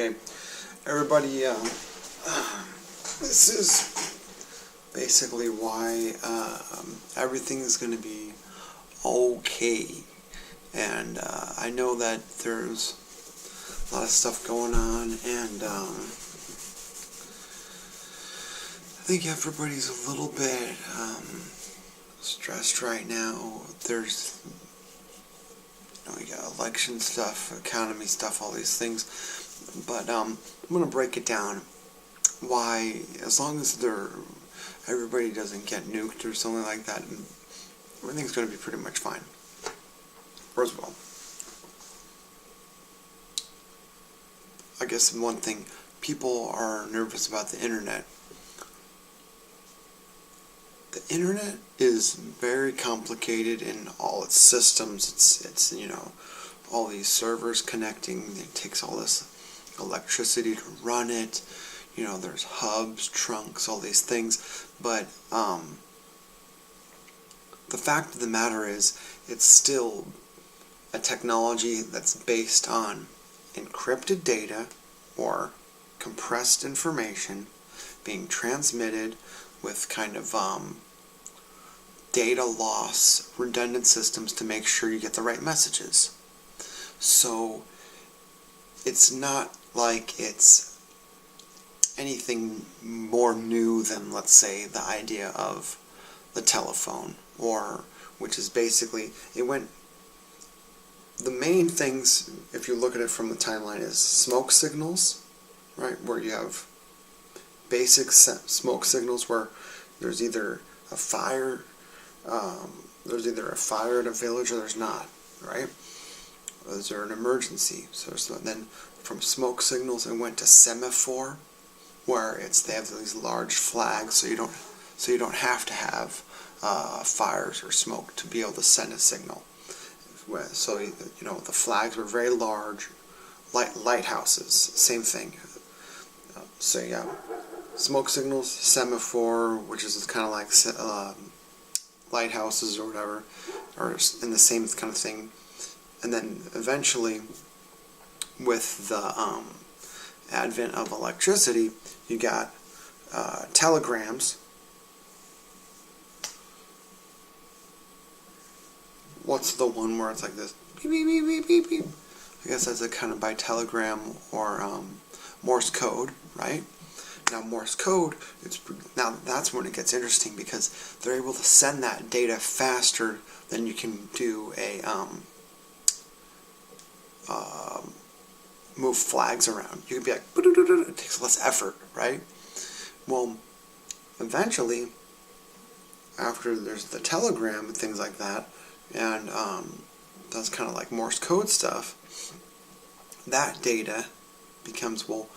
Okay, everybody, this is basically why everything's going to be okay. And I know that there's a lot of stuff going on, and I think everybody's a little bit stressed right now. There's, you got election stuff, economy stuff, all these things. But I'm going to break it down. Why, as long as everybody doesn't get nuked or something like that, everything's going to be pretty much fine. First of all, I guess one thing, people are nervous about the internet. The internet is very complicated in all its systems. It's all these servers connecting. It takes all this electricity to run it. There's hubs, trunks, all these things. But the fact of the matter is, it's still a technology that's based on encrypted data or compressed information being transmitted with kind of data loss, redundant systems to make sure you get the right messages. So it's not like it's anything more new than, let's say, the idea of the telephone, which is basically, the main things, if you look at it from the timeline, is smoke signals, right, where you have basic smoke signals where there's either a fire at a village or there's not, right? Is there an emergency? So then from smoke signals it went to semaphore, where they have these large flags, so you don't have to have fires or smoke to be able to send a signal. So the flags were very large. Lighthouses, same thing. So yeah, smoke signals, semaphore, which is kind of like lighthouses or whatever, or in the same kind of thing. And then eventually, with the advent of electricity, you got telegrams. What's the one where it's like this? Beep, beep, beep, beep, beep, beep. I guess that's a kind of by telegram or Morse code, right? Now Morse code, now that's when it gets interesting, because they're able to send that data faster than you can do a move flags around. You can be like, it takes less effort, right? Well, eventually, after there's the telegram and things like that, and that's kind of like Morse code stuff, that data becomes, well,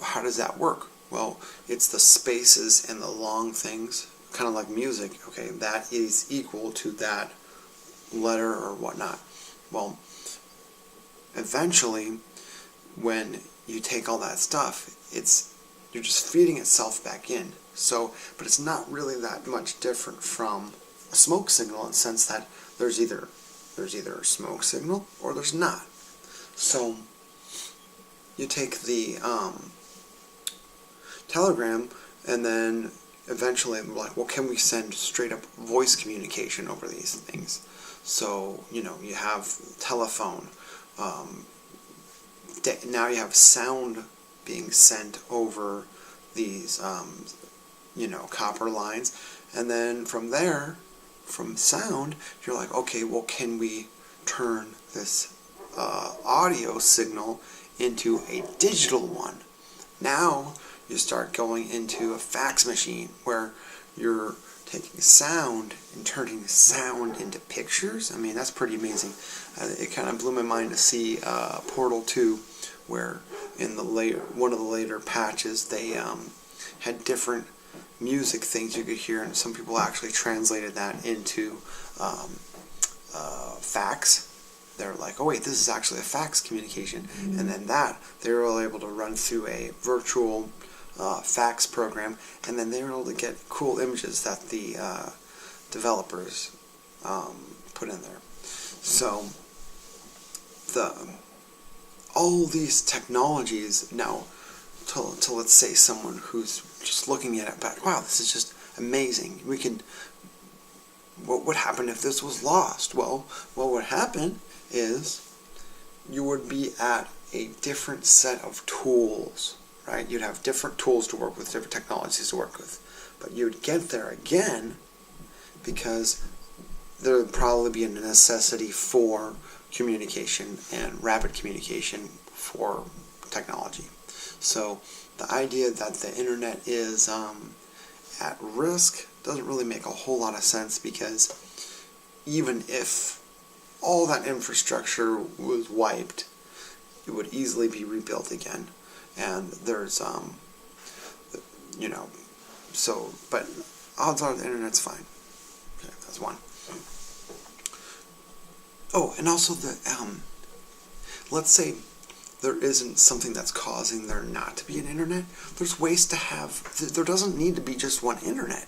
how does that work? Well, it's the spaces and the long things, kind of like music. Okay, that is equal to that letter or whatnot. Well, eventually, when you take all that stuff, you're just feeding itself back in. So, but it's not really that much different from a smoke signal, in the sense that there's either a smoke signal or there's not. So you take the telegram, and then eventually we're like, well, can we send straight up voice communication over these things? So you have telephone. Now you have sound being sent over these copper lines, and then from there, from sound, you're like, okay, well, can we turn this audio signal into a digital one? Now you start going into a fax machine, where you're taking sound and turning sound into pictures. I mean, that's pretty amazing. It kind of blew my mind to see Portal 2, where in one of the later patches they had different music things you could hear, and some people actually translated that into fax. They're like, oh wait, this is actually a fax communication. And then they were able to run through a virtual fax program, and then they were able to get cool images that the developers put in there. So all these technologies now to let's say someone who's just looking at it back, wow, this is just amazing. What would happen if this was lost? Well, what would happen is you would be at a different set of tools, right? You'd have different tools to work with, different technologies to work with. But you'd get there again because there would probably be a necessity for communication and rapid communication for technology. So the idea that the internet is at risk doesn't really make a whole lot of sense, because even if all that infrastructure was wiped, it would easily be rebuilt again. And there's, but odds are the internet's fine. Okay, that's one. Oh, and also let's say there isn't something that's causing there not to be an internet. There's ways to there doesn't need to be just one internet.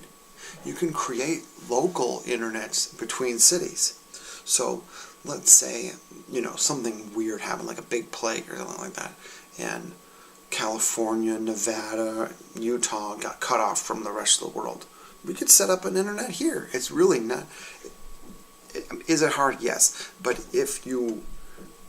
You can create local internets between cities. So let's say, something weird happened, like a big plague or something like that, and California, Nevada, Utah got cut off from the rest of the world. We could set up an internet here. It's really not... Is it hard? Yes. But if you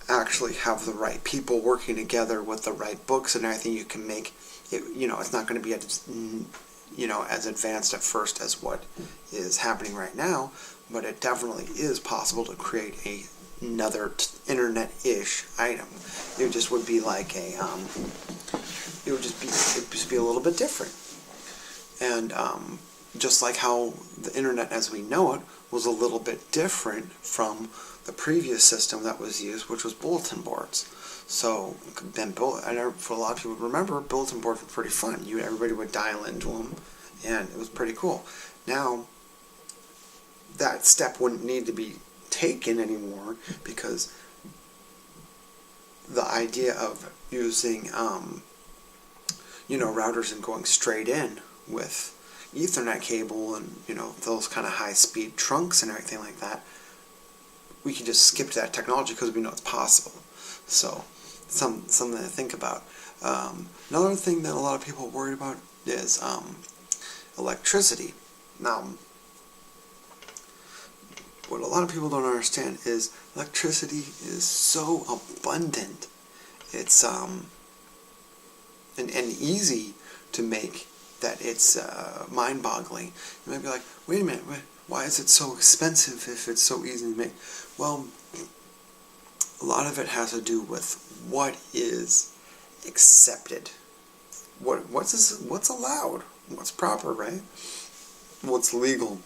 actually have the right people working together with the right books and everything, you can make it, it's not going to be as advanced at first as what is happening right now, but it definitely is possible to create another internet-ish item. It just would be like it would just be a little bit different. And just like how the internet as we know it was a little bit different from the previous system that was used, which was bulletin boards. So then, for a lot of people remember, bulletin boards were pretty fun. Everybody would dial into them, and it was pretty cool. Now, that step wouldn't need to be taken anymore, because the idea of using routers and going straight in with Ethernet cable and those kind of high-speed trunks and everything like that, we can just skip that technology because we know it's possible. So something to think about. Another thing that a lot of people are worried about is electricity. Now, what a lot of people don't understand is electricity is so abundant. It's and easy to make that it's mind-boggling. You might be like, wait a minute, why is it so expensive if it's so easy to make? Well, a lot of it has to do with what is accepted, what's allowed, what's proper, right? What's legal.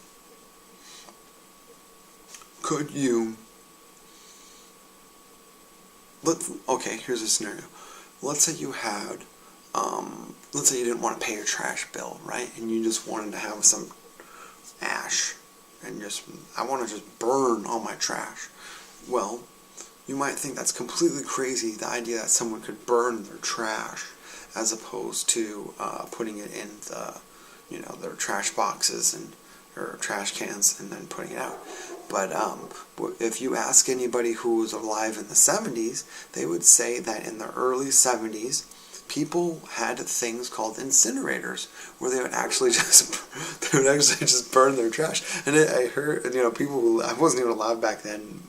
Could you... Okay, here's a scenario. Let's say you had... let's say you didn't want to pay your trash bill, right? And you just wanted to have some ash. And I want to just burn all my trash. Well, you might think that's completely crazy, the idea that someone could burn their trash, as opposed to putting it in their trash boxes or trash cans and then putting it out. But if you ask anybody who was alive in the 70s, they would say that in the early 70s, people had things called incinerators, where they would actually just burn their trash. And I heard, people, I wasn't even alive back then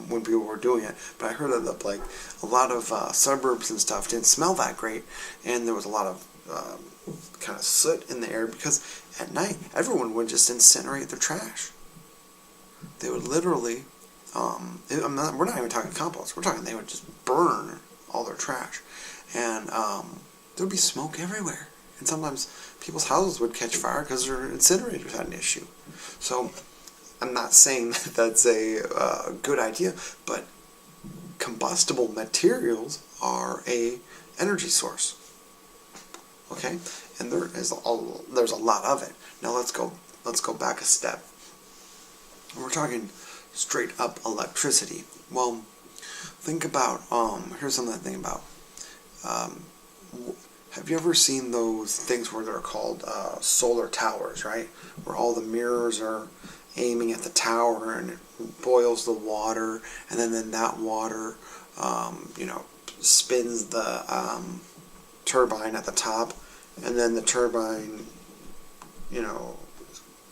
when people were doing it, but I heard that like a lot of suburbs and stuff didn't smell that great, and there was a lot of kind of soot in the air, because at night everyone would just incinerate their trash. They would literally, we're not even talking compost, we're talking they would just burn all their trash. And there would be smoke everywhere. And sometimes people's houses would catch fire because their incinerators had an issue. So I'm not saying that that's a good idea, but combustible materials are a energy source. Okay? And there's a lot of it. Now let's go back a step. We're talking straight up electricity. Well, think about, here's something to think about. Have you ever seen those things where they're called solar towers, right? Where all the mirrors are aiming at the tower and it boils the water, and then that water, spins the turbine at the top, and then the turbine, you know,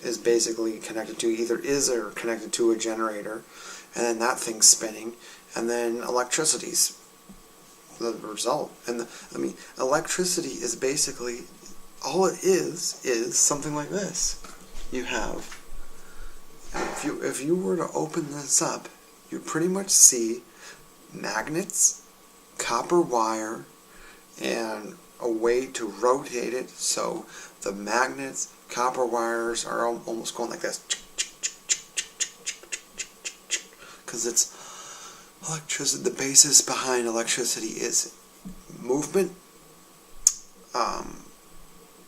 is basically connected to or connected to a generator, and then that thing's spinning, and then electricity's the result. And electricity is basically, all it is something like this. You have, if you were to open this up, you pretty much see magnets, copper wire, and a way to rotate it so the magnets, copper wires are almost going like this, because it's electricity. The basis behind electricity is movement,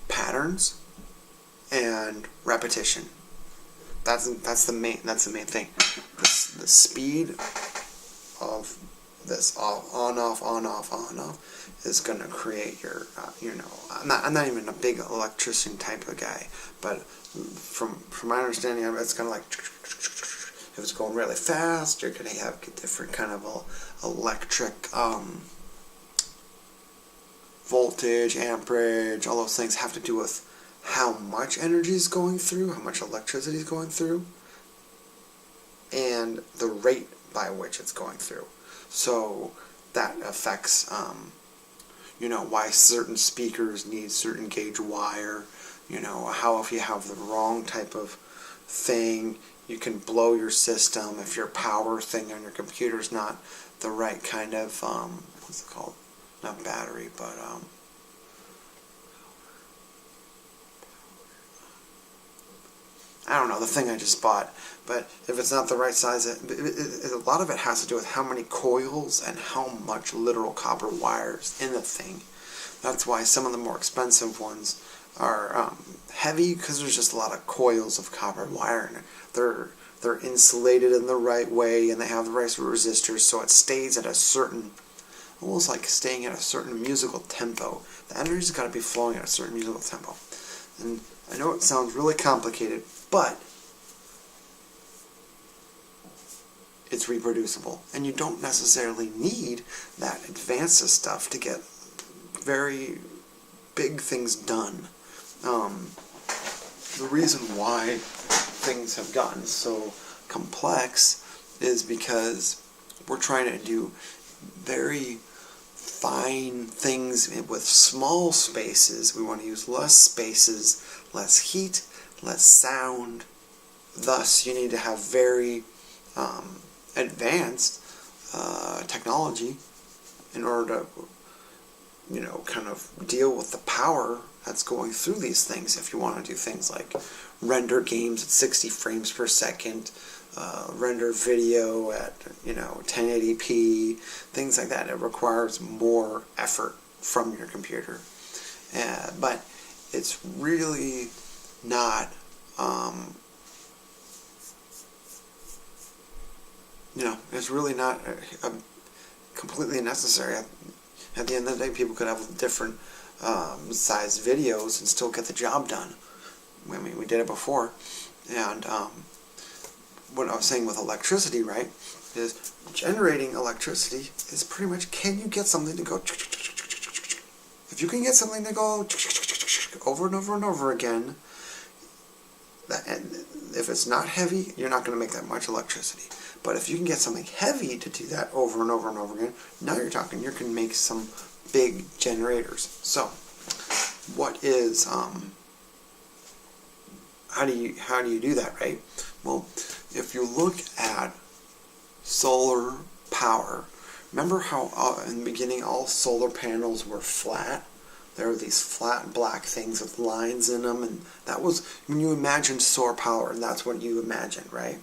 patterns, and repetition. That's the main thing. The speed of this on off is going to create your I'm not even a big electrician type of guy, but from my understanding of it, it's kind of like, if it's going really fast, you're going to have different kind of electric voltage, amperage. All those things have to do with how much energy is going through, how much electricity is going through, and the rate by which it's going through. So that affects, why certain speakers need certain gauge wire, how if you have the wrong type of thing, you can blow your system if your power thing on your computer is not the right kind of, what's it called? Not battery, but, I don't know, the thing I just bought. But if it's not the right size, a lot of it has to do with how many coils and how much literal copper wires in the thing. That's why some of the more expensive ones are heavy, because there's just a lot of coils of copper wire in it. They're insulated in the right way, and they have the right resistors, so it stays at a certain, almost like staying at a certain musical tempo. The energy's got to be flowing at a certain musical tempo. And I know it sounds really complicated, but it's reproducible, and you don't necessarily need that advanced stuff to get very big things done. The reason why things have gotten so complex is because we're trying to do very fine things with small spaces. We want to use less spaces, less heat, less sound. Thus, you need to have very advanced technology in order to, kind of deal with the power that's going through these things. If you want to do things like render games at 60 frames per second, render video at 1080p, things like that, it requires more effort from your computer. But it's really not it's really not completely necessary. At the end of the day, people could have different sized videos and still get the job done. I mean, we did it before. And what I was saying with electricity, right, is generating electricity is pretty much, can you get something to go, if you can get something to go over and over and over again, and if it's not heavy, you're not going to make that much electricity. But if you can get something heavy to do that over and over and over again, now you're talking, you can make some big generators. So, what is, how do you do that, right? Well, if you look at solar power, remember how in the beginning all solar panels were flat? There were these flat black things with lines in them, and that was, when you imagined solar power, and that's what you imagined, right?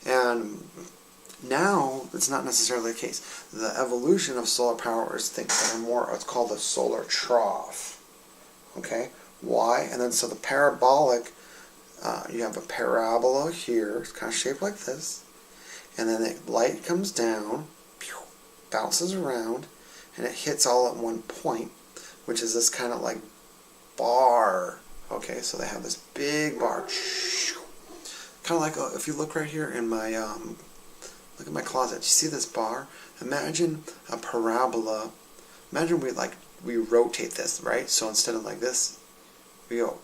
And now, it's not necessarily the case. The evolution of solar power is things that are more, it's called a solar trough. Okay? Why? And then, so the parabolic, you have a parabola here, it's kind of shaped like this, and then the light comes down, bounces around, and it hits all at one point, which is this kind of like bar. Okay, so they have this big bar, kind of like if you look right here in my Look at my closet. You see this bar? Imagine a parabola. Imagine we rotate this, right? So instead of like this, we go,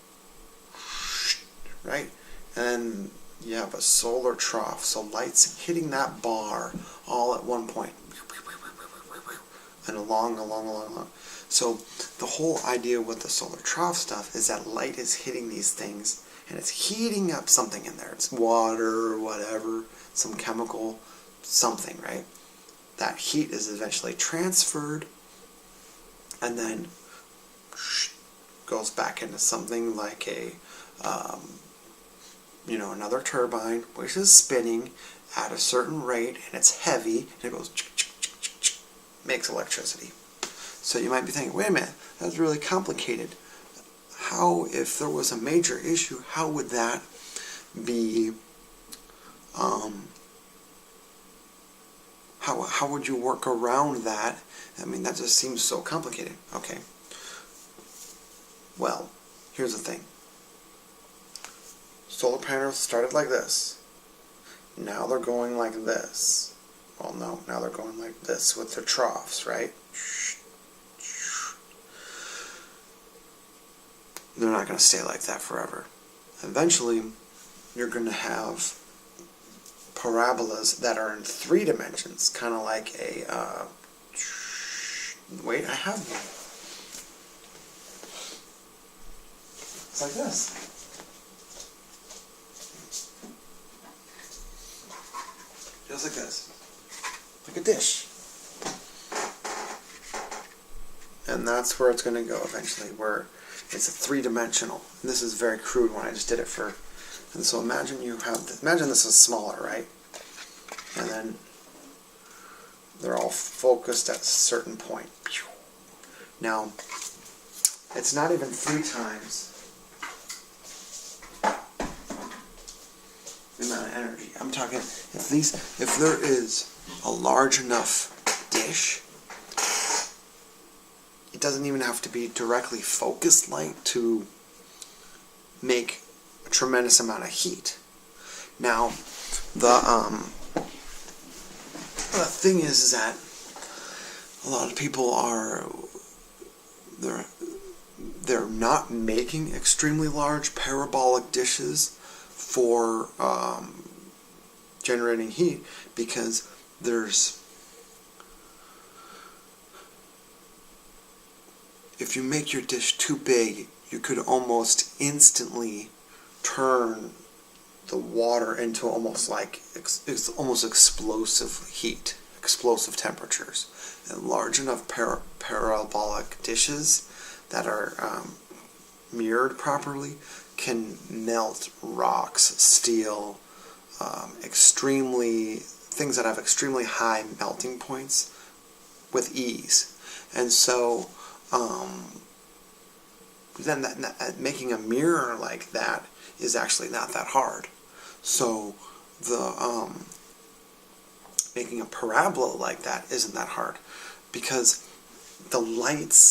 right? And you have a solar trough. So light's hitting that bar all at one point. And along. So the whole idea with the solar trough stuff is that light is hitting these things and it's heating up something in there. It's water or whatever, some chemical, something, right? That heat is eventually transferred and then goes back into something like a, another turbine, which is spinning at a certain rate and it's heavy and it goes, makes electricity. So you might be thinking, wait a minute, that's really complicated. How, if there was a major issue, how would that be, how would you work around that? I mean, that just seems so complicated. Okay. Well, here's the thing. Solar panels started like this. Now they're going like this. Well, no, now they're going like this with their troughs, right? They're not going to stay like that forever. Eventually, you're going to have parabolas that are in 3 dimensions, kind of like a, wait, I have one. It's like this. Just like this. Like a dish. And that's where it's going to go eventually, where it's a 3-dimensional. This is very crude when I just did it for... And so imagine you have... Imagine this is smaller, right? And then they're all focused at a certain point. Now, it's not even 3 times the amount of energy. I'm talking, if there is a large enough dish, it doesn't even have to be directly focused light to make a tremendous amount of heat. Now, the thing is that a lot of people they're not making extremely large parabolic dishes for generating heat because if you make your dish too big, you could almost instantly turn the water into almost like almost explosive heat, explosive temperatures. And large enough parabolic dishes that are mirrored properly can melt rocks, steel, things that have extremely high melting points with ease. And so then making a mirror like that is actually not that hard. So the making a parabola like that isn't that hard, because the light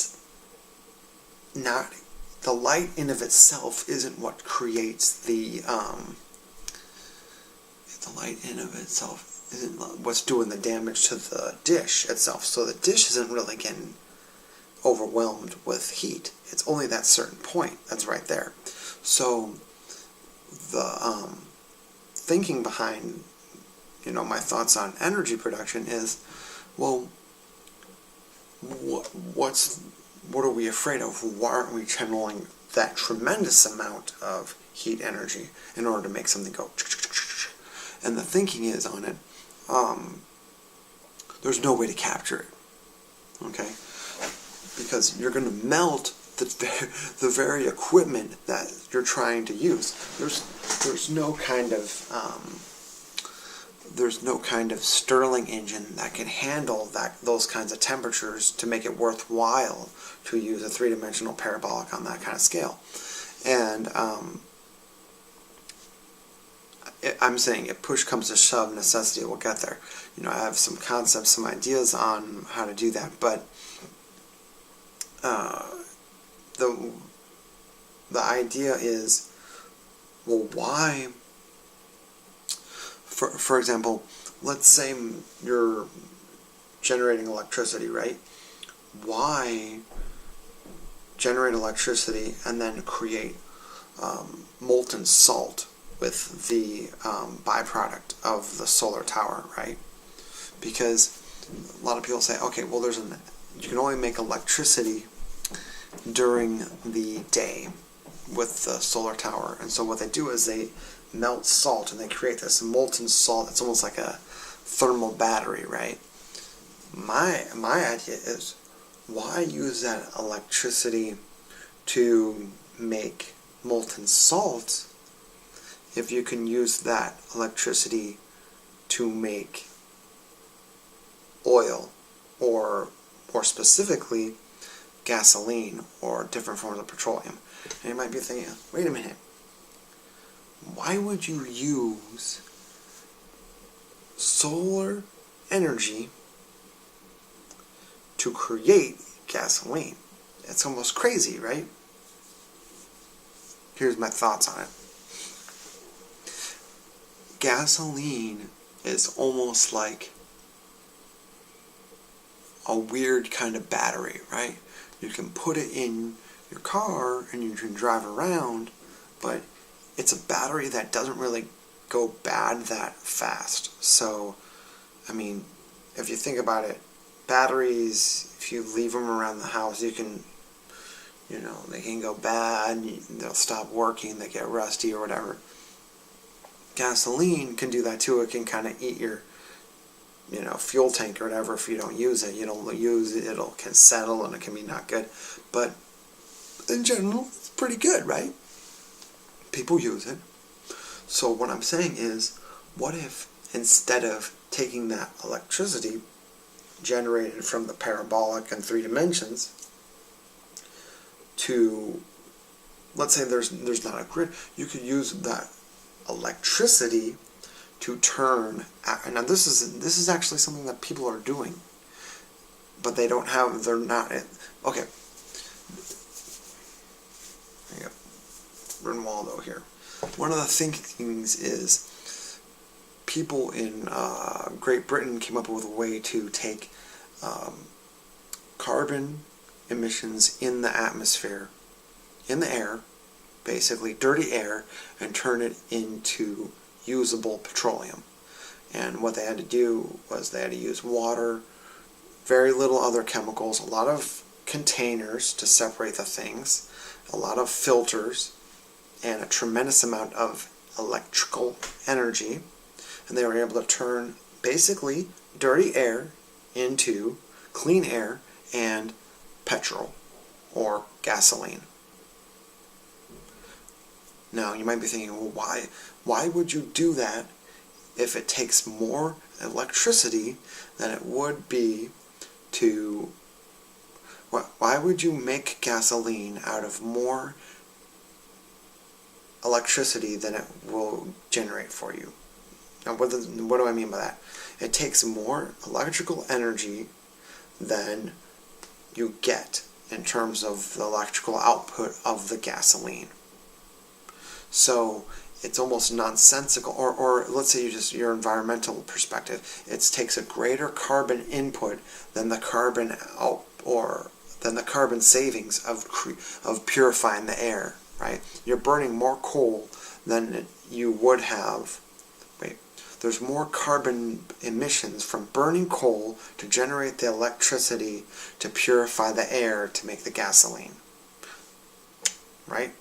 in of itself isn't what creates the light in of itself isn't what's doing the damage to the dish itself. So the dish isn't really getting overwhelmed with heat. It's only that certain point that's right there. So the thinking behind my thoughts on energy production is, well, what are we afraid of? Why aren't we channeling that tremendous amount of heat energy in order to make something go? And the thinking is on it, there's no way to capture it, okay? Because you're going to melt the very equipment that you're trying to use. There's no kind of Stirling engine that can handle those kinds of temperatures to make it worthwhile to use a 3-dimensional parabolic on that kind of scale. And I'm saying if push comes to shove, necessity will get there. I have some concepts, some ideas on how to do that, but the idea is, well, why? For example, let's say you're generating electricity, right? Why generate electricity and then create molten salt with the byproduct of the solar tower, right? Because a lot of people say, okay, well, you can only make electricity during the day with the solar tower, and so what they do is they melt salt and they create this molten salt. It's almost like a thermal battery, right? My idea is, why use that electricity to make molten salt if you can use that electricity to make oil, or more specifically gasoline or different forms of petroleum? And you might be thinking, wait a minute, why would you use solar energy to create gasoline? It's almost crazy, right? Here's my thoughts on it. Gasoline is almost like a weird kind of battery, right? You can put it in your car and you can drive around, but it's a battery that doesn't really go bad that fast. So, I mean, if you think about it, batteries, if you leave them around the house, they can go bad, they'll stop working, they get rusty or whatever. Gasoline can do that too. It can kind of eat your fuel tank or whatever. If you don't use it, it can settle and it can be not good. But in general, it's pretty good, right? People use it. So what I'm saying is, what if instead of taking that electricity generated from the parabolic in 3 dimensions to, let's say there's not a grid, you could use that electricity to turn. Now this is actually something that people are doing, but they're not. Okay. I got Rinaldo here. One of the thinkings is people in Great Britain came up with a way to take carbon emissions in the atmosphere, in the air, basically dirty air, and turn it into usable petroleum. And what they had to do was they had to use water, very little other chemicals, a lot of containers to separate the things, a lot of filters, and a tremendous amount of electrical energy. And they were able to turn basically dirty air into clean air and petrol or gasoline. Now you might be thinking, well, why would you do that if it takes more electricity than it would be to... Why would you make gasoline out of more electricity than it will generate for you? Now, what do I mean by that? It takes more electrical energy than you get in terms of the electrical output of the gasoline. So it's almost nonsensical, or let's say your environmental perspective, it takes a greater carbon input than the carbon out, or than the carbon savings of purifying the air, right? You're burning more coal than you would have. There's more carbon emissions from burning coal to generate the electricity to purify the air to make the gasoline, right?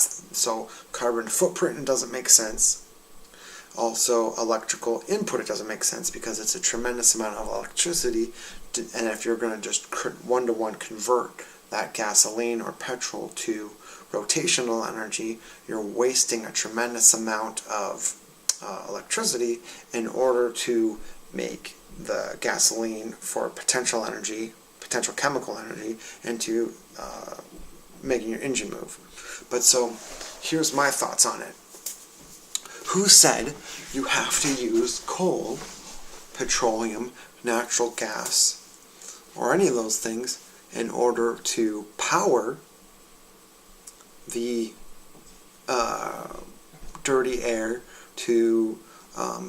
So carbon footprint, it doesn't make sense. Also, electrical input, it doesn't make sense because it's a tremendous amount of electricity, and if you're going to just one-to-one convert that gasoline or petrol to rotational energy, you're wasting a tremendous amount of electricity in order to make the gasoline for potential chemical energy, into making your engine move. But so, here's my thoughts on it. Who said you have to use coal, petroleum, natural gas, or any of those things in order to power the dirty air to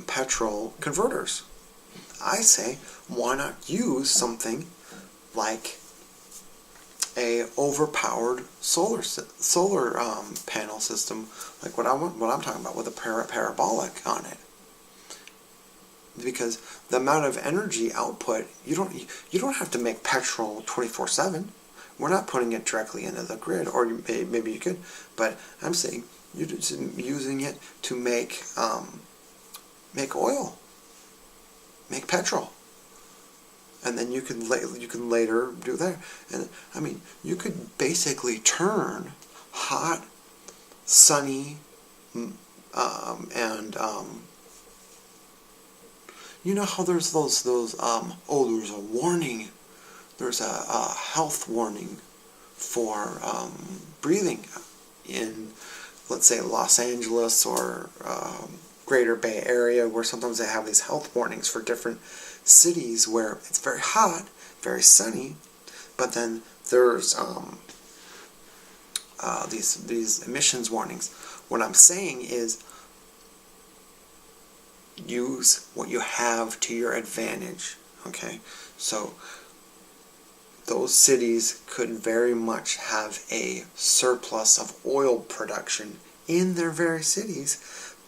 petrol converters. I say, why not use something like a overpowered solar panel system, like what I'm talking about, with a parabolic on it? Because the amount of energy output, you don't have to make petrol 24/7. We're not putting it directly into the grid, or maybe you could, but I'm saying you're just using it to make oil, make petrol, and then you can later do that. And I mean, you could basically turn hot, sunny, and you know how there's there's a warning. There's a health warning for breathing in, let's say, Los Angeles or Greater Bay Area, where sometimes they have these health warnings for different cities where it's very hot, very sunny, but then there's these emissions warnings. What I'm saying is, use what you have to your advantage. Okay, so those cities could very much have a surplus of oil production in their very cities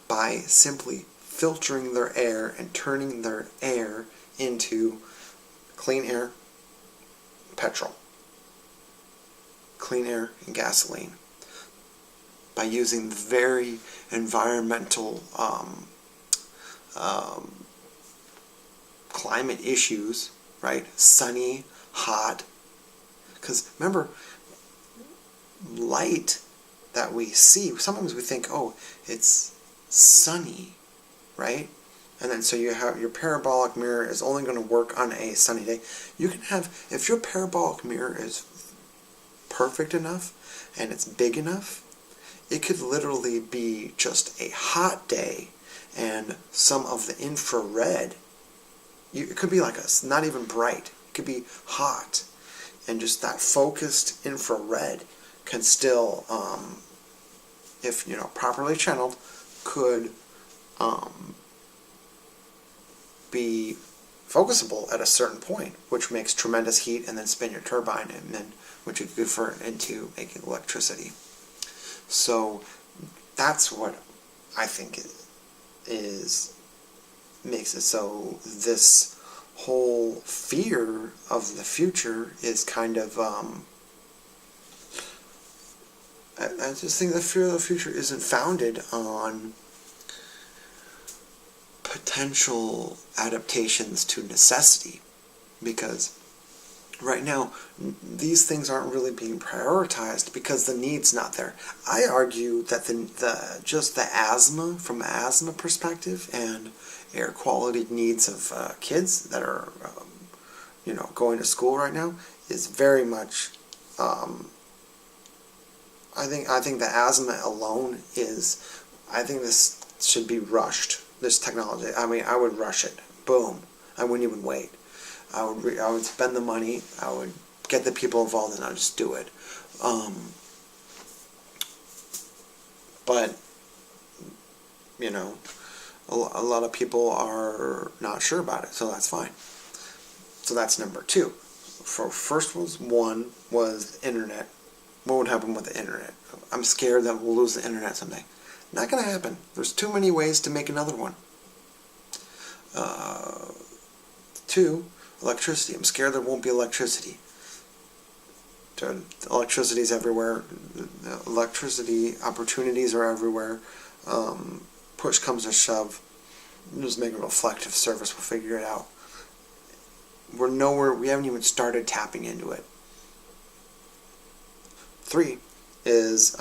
by simply filtering their air and turning their air into clean air, petrol, clean air, and gasoline, by using the very environmental climate issues, right? Sunny, hot. Because remember, light that we see, sometimes we think, oh, it's sunny, right? And then so you have your parabolic mirror is only going to work on a sunny day. You can have, if your parabolic mirror is perfect enough and it's big enough, it could literally be just a hot day and some of the infrared, it could be like not even bright, it could be hot, and just that focused infrared can still, if properly channeled, could be focusable at a certain point, which makes tremendous heat, and then spin your turbine, and then which would convert into making electricity. So that's what I think makes it so this whole fear of the future is kind of I just think the fear of the future isn't founded on potential adaptations to necessity, because right now these things aren't really being prioritized because the need's not there. I argue that just the asthma, from an asthma perspective, and air quality needs of kids that are going to school right now is very much I think the asthma alone is, I think this should be rushed, this technology. I mean, I would rush it. Boom. I wouldn't even wait. I would spend the money. I would get the people involved, and I'd just do it. But a lot of people are not sure about it, so that's fine. So that's number two. First one was internet. What would happen with the internet? I'm scared that we'll lose the internet someday. Not going to happen. There's too many ways to make another one. Two, electricity. I'm scared there won't be electricity. Electricity is everywhere. Electricity opportunities are everywhere. Push comes to shove. Just make a reflective service. We'll figure it out. We're nowhere. We haven't even started tapping into it. Three is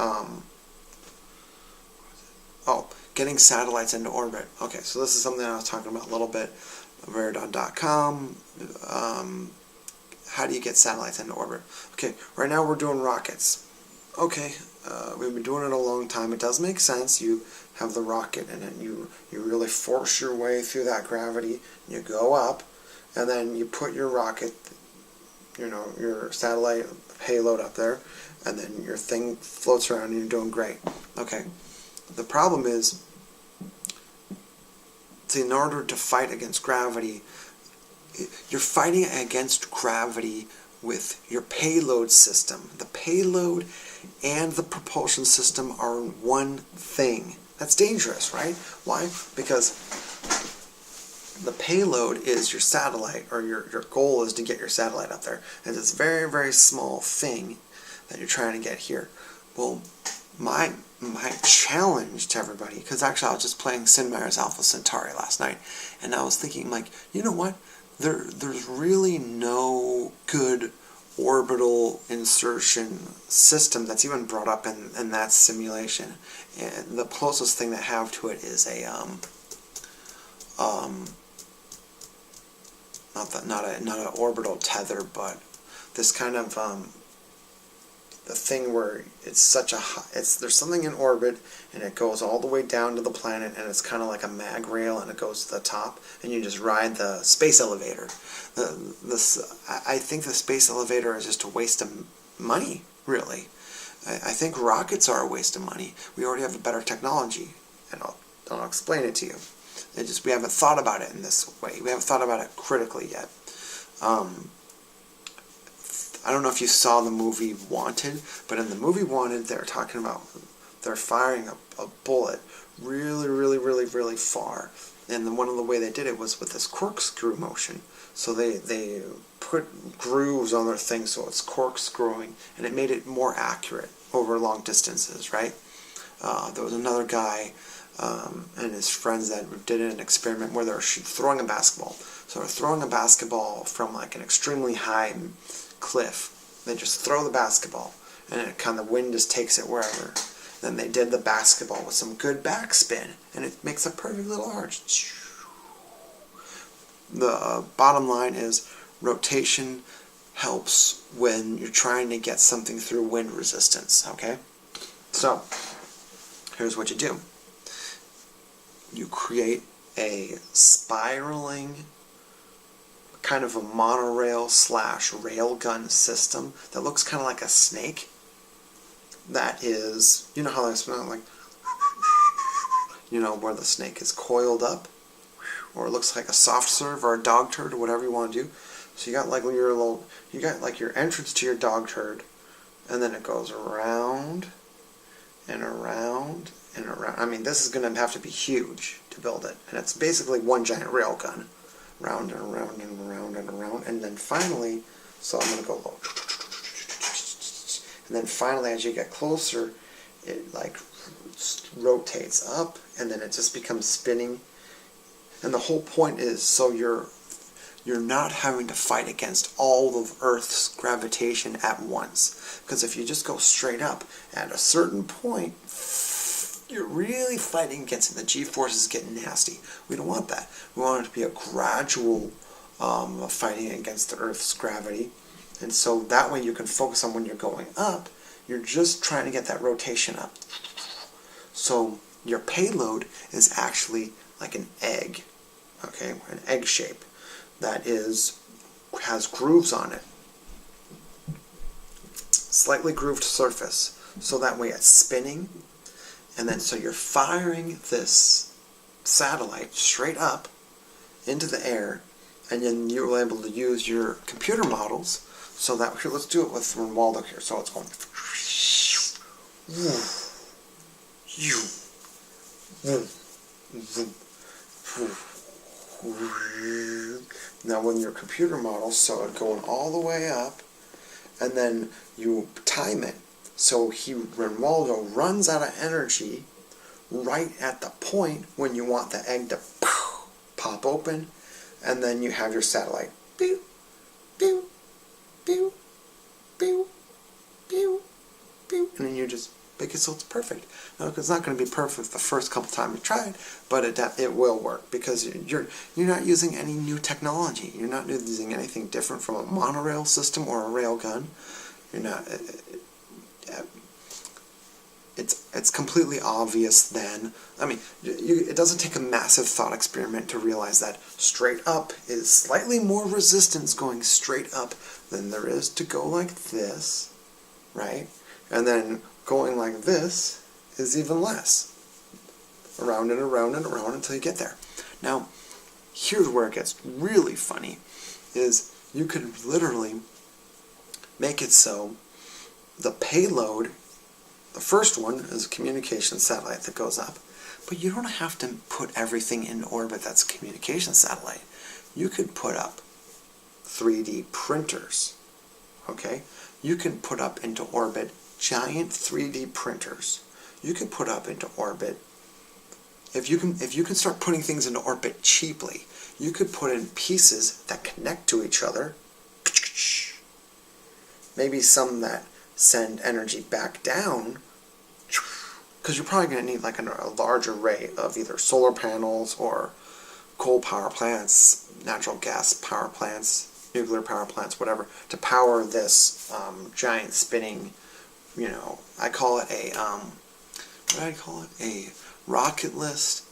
getting satellites into orbit. Okay, so this is something I was talking about a little bit. Veridon.com. How do you get satellites into orbit? Okay, right now we're doing rockets. Okay, we've been doing it a long time. It does make sense. You have the rocket, and then you really force your way through that gravity. You go up, and then you put your rocket, your satellite payload up there, and then your thing floats around, and you're doing great. Okay, the problem is in order to fight against gravity, you're fighting against gravity with your payload system. The payload and the propulsion system are one thing. That's dangerous, right? Why? Because the payload is your satellite, or your goal is to get your satellite up there. And it's a very, very small thing that you're trying to get here. Well, my challenge to everybody, because actually I was just playing Sid Meier's Alpha Centauri last night, and I was thinking, like, you know what? There's really no good orbital insertion system that's even brought up in that simulation. And the closest thing they have to it is a not an orbital tether, but this kind of the thing where it's such a there's something in orbit and it goes all the way down to the planet, and it's kind of like a mag rail, and it goes to the top, and you just ride the space elevator. I think the space elevator is just a waste of money, really. I think rockets are a waste of money. We already have a better technology, and I'll explain it to you. We haven't thought about it in this way. We haven't thought about it critically yet. I don't know if you saw the movie Wanted, but in the movie Wanted, they're talking about they're firing a bullet really, really, really, really far. And one of the way they did it was with this corkscrew motion. So they put grooves on their thing so it's corkscrewing, and it made it more accurate over long distances, right? There was another guy and his friends that did an experiment where they were throwing a basketball. So they're throwing a basketball from like an extremely high cliff. They just throw the basketball, and it kind of, the wind just takes it wherever. Then they did the basketball with some good backspin, and it makes a perfect little arch. The bottom line is rotation helps when you're trying to get something through wind resistance, okay? So, here's what you do. You create a spiraling kind of a monorail / railgun system that looks kind of like a snake. That is, you know how they smell, like, you know, where the snake is coiled up, or it looks like a soft serve or a dog turd or whatever you want to do. So you got like your entrance to your dog turd, and then it goes around and around and around. I mean, this is going to have to be huge to build it, and it's basically one giant rail gun, round and around and around and around, and then finally, so I'm going to go low, and then finally, as you get closer, it like rotates up, and then it just becomes spinning. And the whole point is so you're not having to fight against all of Earth's gravitation at once. Because if you just go straight up, at a certain point, you're really fighting against it. The G-forces get nasty. We don't want that. We want it to be a gradual fighting against the Earth's gravity. And so that way you can focus on when you're going up, you're just trying to get that rotation up. So your payload is actually like an egg, okay, an egg shape that has grooves on it, slightly grooved surface, so that way it's spinning, and then so you're firing this satellite straight up into the air, and then you're able to use your computer models so that, here, let's do it with Ronaldo here, so it's going now when your computer model saw it going all the way up, and then you time it so Ronaldo runs out of energy right at the point when you want the egg to pop open, and then you have your satellite pew, pew, pew, pew, pew, pew, and then you just make it so it's perfect. Now, it's not going to be perfect the first couple times you try it, but it will work because you're not using any new technology. You're not using anything different from a monorail system or a rail gun. You're not. It's completely obvious then. I mean, it doesn't take a massive thought experiment to realize that straight up is slightly more resistance going straight up than there is to go like this, right? And then going like this is even less. Around and around and around until you get there. Now, here's where it gets really funny, is you could literally make it so the payload, the first one is a communication satellite that goes up, but you don't have to put everything in orbit that's a communication satellite. You could put up 3D printers, okay? You can put up into orbit giant 3D printers. You can put up into orbit, if you can start putting things into orbit cheaply, you could put in pieces that connect to each other, maybe some that send energy back down, because you're probably going to need like a large array of either solar panels or coal power plants, natural gas power plants, nuclear power plants, whatever, to power this giant spinning, I call it a, what do I call it? A Rocketless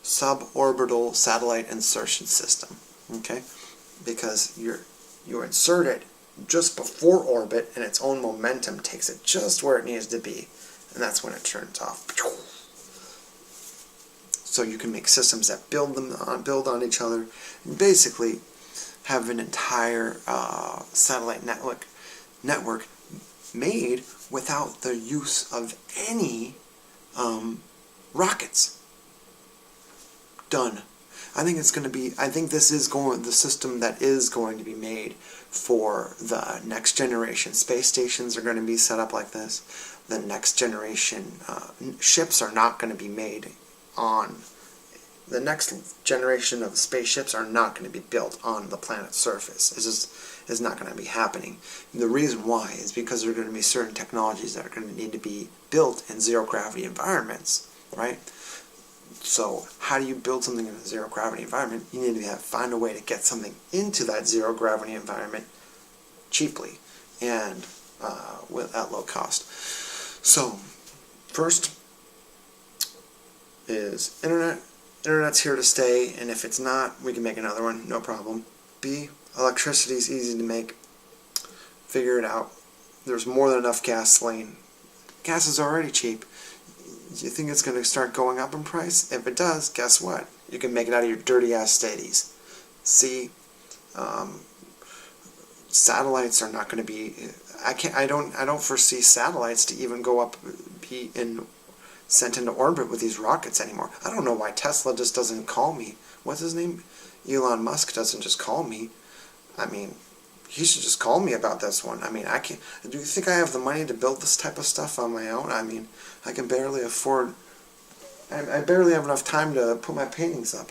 suborbital satellite insertion system, okay? Because you insert it just before orbit, and its own momentum takes it just where it needs to be, and that's when it turns off. So you can make systems that build on each other, and basically have an entire satellite network made without the use of any rockets. Done. I think this is the system that is going to be made for the next generation. Space stations are going to be set up like this. The next generation ships are not going to be made on, the next generation of spaceships are not going to be built on the planet's surface. It's just is not going to be happening. And the reason why is because there are going to be certain technologies that are going to need to be built in zero gravity environments, right? So how do you build something in a zero gravity environment? You need to find a way to get something into that zero gravity environment cheaply and at low cost. So first is internet. Internet's here to stay, and if it's not, we can make another one, no problem. B, electricity is easy to make. Figure it out. There's more than enough gasoline. Gas is already cheap. Do you think it's going to start going up in price? If it does, guess what? You can make it out of your dirty ass stadies. C, satellites are not going to be. I don't foresee satellites to even go up, sent into orbit with these rockets anymore. I don't know why Tesla just doesn't call me. What's his name? Elon Musk doesn't just call me. I mean, he should just call me about this one. I mean, I can't. Do you think I have the money to build this type of stuff on my own? I mean, I can barely afford. I barely have enough time to put my paintings up.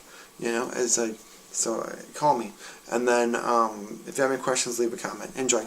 So call me. And then if you have any questions, leave a comment. Enjoy.